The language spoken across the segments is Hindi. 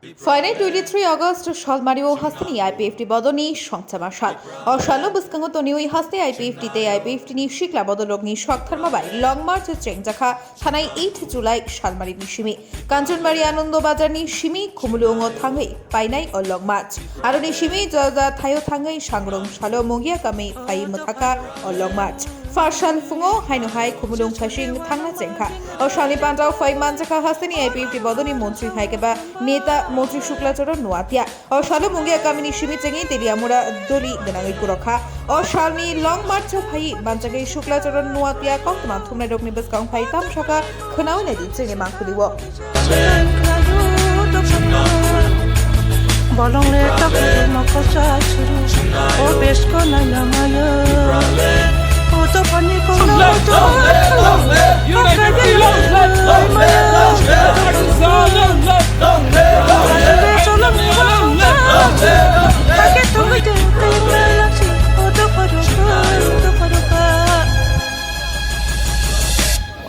Final 23 August Shalmario Hastani IPFT Bodoni Shongsamashal or Shalo Buskango Toniui Haste IPFT Te IPFT Ni Shikla Bodologni Shokthar Mobile Long March Chengjaka Thanai 8 July Shalmari Nishimi Kanchan Marianondo Bazani Shimi Kumulungo Thangai Painai or Long March Aroni Shimi Jaza Thayo Thangai Shangrong Shalo Mogia Kame Pai Mutaka or Long March Farshal Fungo Hainohai Kumulung Tashing Thangna Zenka or Shali Pandao Fai Manjaka Hastani IPFT Bodoni Montri Haikeba Neta মন্ত্রী শুক্লাচরণ নোয়াতিয়া ও শালু মুঙ্গিয়া কামিনী সিমিচেঙ্গি তেলিয়ামুরা দলি দেনাঙ্গি কুরখা ও শালনি লং মার্চ ফাই বানজাগি শুক্লাচরণ নোয়াতিয়া কংতমা থুমনে রকনি বসকাং ফাই তামশাকা খনাউনে দিচেঙ্গি মাংকুলিও বলংলে তাকে মকসা ছুরু ও বেশকো নামায় ও তো পানি কোন তো you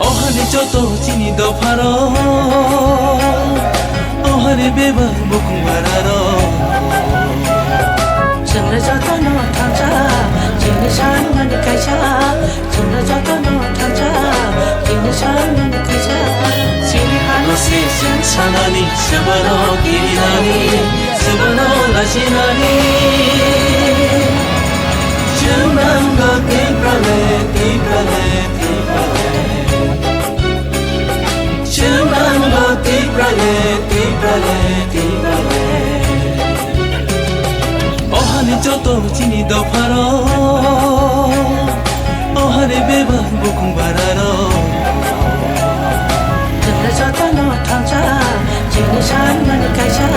Ohane joto chini do pharo Ohane beba bukung bararo Chingre joto no tanja Chingre shan man kaisa Chingre joto no tanja Chingre shan man kaisa No se sen sanani Sebano girinani Sebano lashinani Chunam go tiprale tiprale tiprale Chunam go tiprale tiprale tiprale Ohane joto chini do pharo Ohane beba bukung bararo Chingre joto no tanja Chingre shan man kaisa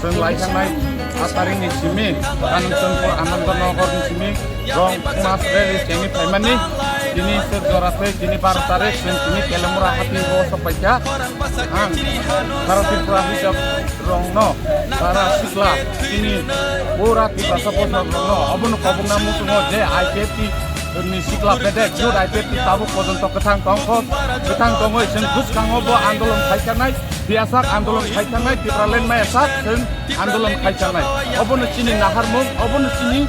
Seng lai sang mai atari ni simi kanung sengpur Anandanagar ni simi rong mas reli jengi paimani ini sedorate ini par tarik sini kelemura hati go sapaja ang karati prahi jab rong no para sikla ini pura kita sapos rong no abun kabung namu sungo je IPFT ni sikla bedek jod IPFT tabu পর্যন্ত ketang tongoi seng gus kangobo andolon khaikanai biasak andolon khaikanai tipralen mai sak seng andolon khaikanai obon chini naharmung obon chini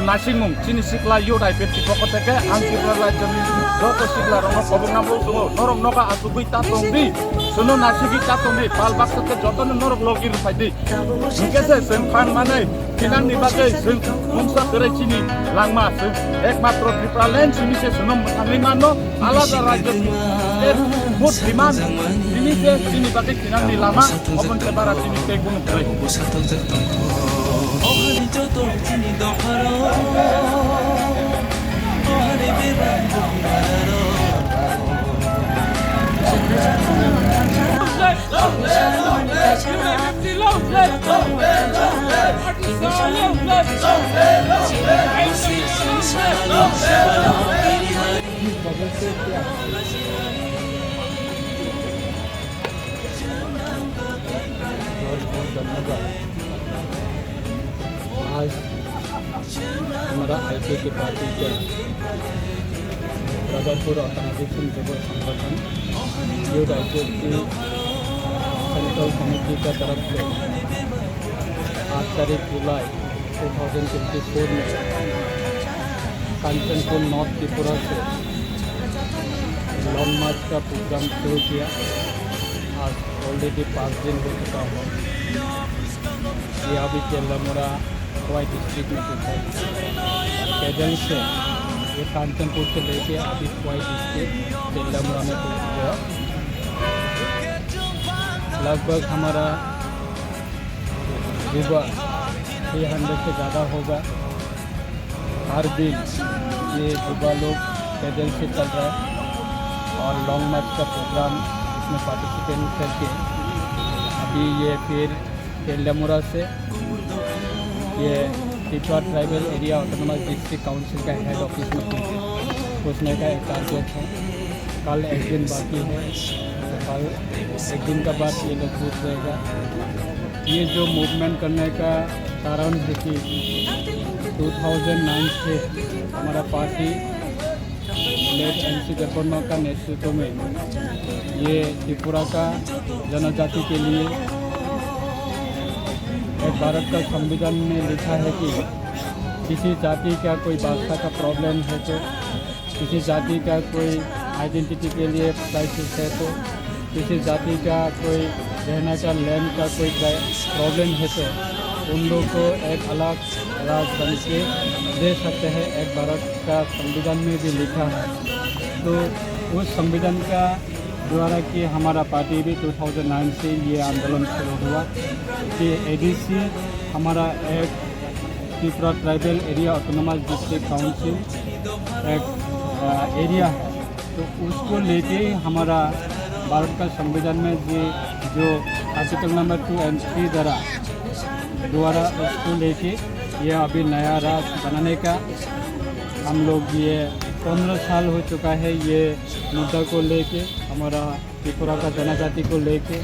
নাসিংমুং চিনি সিকলা ইউডাই পেটি পকতেকে আংকিপ্রলা জমি যত সিকলা রং কবং নামো সুঙো নরম নকা আসুগুই তাতংদি সুনো নাসিগি তাতংদি পাল বাক্সকে যতন নরক লগির ফাইদি নিকেছে সেন ফান মানে কিনান নিবাকে সেন মুংসা করে চিনি লাংমা সেন একমাত্র ত্রিপুরালেন চিনিছে সুনম থামিমানো আলাদা রাজ্য এর মোট বিমান চিনিছে চিনি বাকে কিনান নিলামা অবন সেবারা চিনিতে গুণ করে Ohane joto chini do pharo Ohane beba bukung bararo आज हमारा IPFT पार्टी के रजरपुर ऑर्गेनाइजेशन जबर संगठन यूथ IPFT सेंट्रल कमेटी का तरफ से 8 तारीख जुलाई 2024 में कांचनपुर नॉर्थ त्रिपुरा से लॉन्ग मार्च का प्रोग्राम शुरू किया। आज ऑलरेडी 5 दिन हो चुका है। ये अभी केलमुरा वाई डिस्ट्रिक्ट में कुछ है कैदल से ये कांचनपुर से लेके अभी वाई डिस्ट्रिक्ट तेलमुरा में कुछ हुआ। लगभग हमारा युवा 300 से ज़्यादा होगा। हर दिन ये युवा लोग कैदल से चल रहा है और लॉन्ग मार्च का प्रोग्राम इसमें पार्टिसिपेट करके अभी ये फिर तेलमुरा से ये Tripura tribal area autonomous district council का हेड ऑफिस में पूछने का एक टारगेट है। कल एक दिन बाकी है तो कल एक दिन का बाद ये लोग पूछ रहेगा। ये जो मूवमेंट करने का कारण है कि 2009 से हमारा पार्टी लेट MC गवर्नर का नेतृत्व में ये त्रिपुरा का जनजाति के लिए भारत का संविधान में लिखा है कि किसी जाति का कोई भाषा का प्रॉब्लम है तो, किसी जाति का कोई आइडेंटिटी के लिए क्राइसिस है तो, किसी जाति का कोई रहने का लैंड का कोई प्रॉब्लम है तो उन लोग को एक अलग राज्य बन के दे सकते हैं। एक भारत का संविधान में भी लिखा है। तो उस संविधान का द्वारा कि हमारा पार्टी भी 2009 से ये आंदोलन शुरू हुआ कि एडीसी हमारा एक Tripura tribal area autonomous district council एक एरिया है, तो उसको लेके हमारा भारत का संविधान में जो आर्टिकल नंबर 2 और 3 द्वारा उसको लेके ये अभी नया राज्य बनाने का हम लोग ये 15 साल हो चुका है। ये मुद्दा को लेके हमारा त्रिपुरा का जनजाति को लेके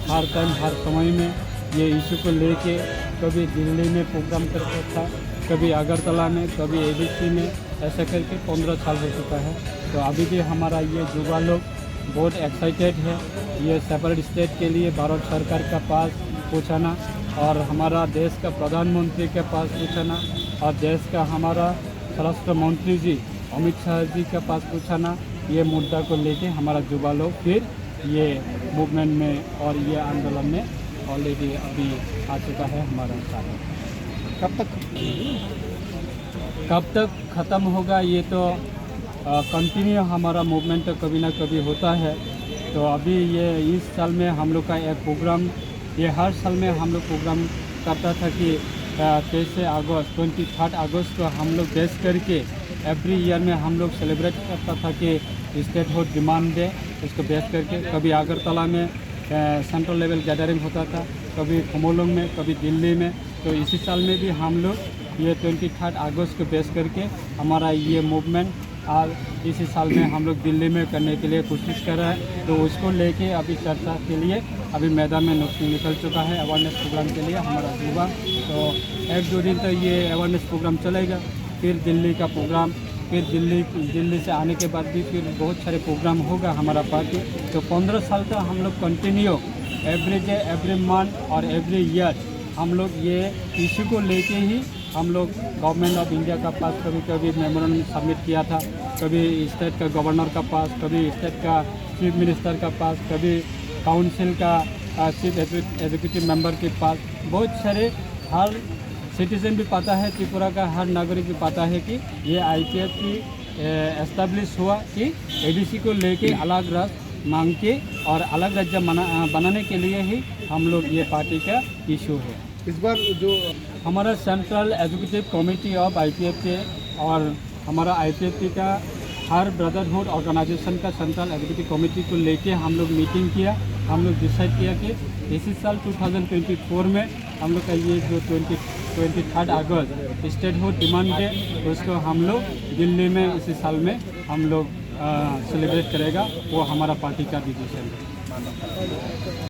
हर टाइम हर समय में ये इशू को लेके कभी दिल्ली में प्रोग्राम करता था, कभी अगरतला में, कभी एडीसी में, ऐसा करके 15 साल हो चुका है। तो अभी भी हमारा ये युवा लोग बहुत एक्साइटेड है ये सेपरेट स्टेट के लिए भारत सरकार का पास पहुँचाना और हमारा देश का प्रधानमंत्री के पास पहुँचाना और देश का हमारा स्वराष्ट्र मंत्री जी अमित शाह जी के पास पहुँचाना। ये मुद्दा को लेके हमारा युवा लोग फिर ये मूवमेंट में और ये आंदोलन में ऑलरेडी अभी आ चुका है हमारा साथ। कब तक ख़त्म होगा ये तो कंटिन्यू हमारा मूवमेंट तो कभी ना कभी होता है। तो अभी ये इस साल में हम लोग का एक प्रोग्राम, ये हर साल में हम लोग प्रोग्राम करता था कि 23 अगस्त 23 अगस्त को हम लोग बेस करके एवरी ईयर में हम लोग सेलिब्रेट करता था कि स्टेट हुड डिमांड डे, उसको बेस करके कभी अगरतला में सेंट्रल लेवल गैदरिंग होता था, कभी खमोलोंग में, कभी दिल्ली में। तो इसी साल में भी हम लोग ये 23 अगस्त को बेस करके हमारा ये मूवमेंट आज इसी साल में हम लोग दिल्ली में करने के लिए कोशिश कर रहे हैं। तो उसको लेके अभी चर्चा के लिए अभी मैदान में निकल चुका है अवेयरनेस प्रोग्राम के लिए हमारा युवा। तो 1-2 दिन तक ये अवेयरनेस प्रोग्राम चलेगा, फिर दिल्ली का प्रोग्राम, फिर दिल्ली से आने के बाद भी फिर बहुत सारे प्रोग्राम होगा हमारा पार्टी। तो 15 साल तक हम लोग continue every day, every month और एवरी ईयर हम लोग ये इशू को लेके ही हम लोग गवर्नमेंट ऑफ इंडिया का पास कभी मेमोरेंडम सबमिट किया था, कभी स्टेट का गवर्नर का पास, कभी स्टेट का चीफ मिनिस्टर का पास, कभी काउंसिल का चीफ एग्जीक्यूटिव मेंबर के पास। बहुत सारे हर सिटीजन भी पता है, त्रिपुरा का हर नागरिक भी पता है कि ये IPFT एस्टेब्लिश हुआ कि एडीसी को लेके अलग राज्य मांग के और अलग राज्य बनाने के लिए ही हम लोग ये पार्टी का इशू है। इस बार जो हमारा central executive committee of IPFT और हमारा IPFT का हर ब्रदरहुड ऑर्गेनाइजेशन का सेंट्रल एग्जीक्यूटिव कमेटी को लेके हम लोग मीटिंग किया। हम लोग डिसाइड किया कि इसी साल 2024 में हम लोग का ये जो 23 अगस्त स्टेटहुड डिमांड डे, उसको हम लोग दिल्ली में इसी साल में हम लोग सेलिब्रेट करेगा। वो हमारा पार्टी का डिसीजन है।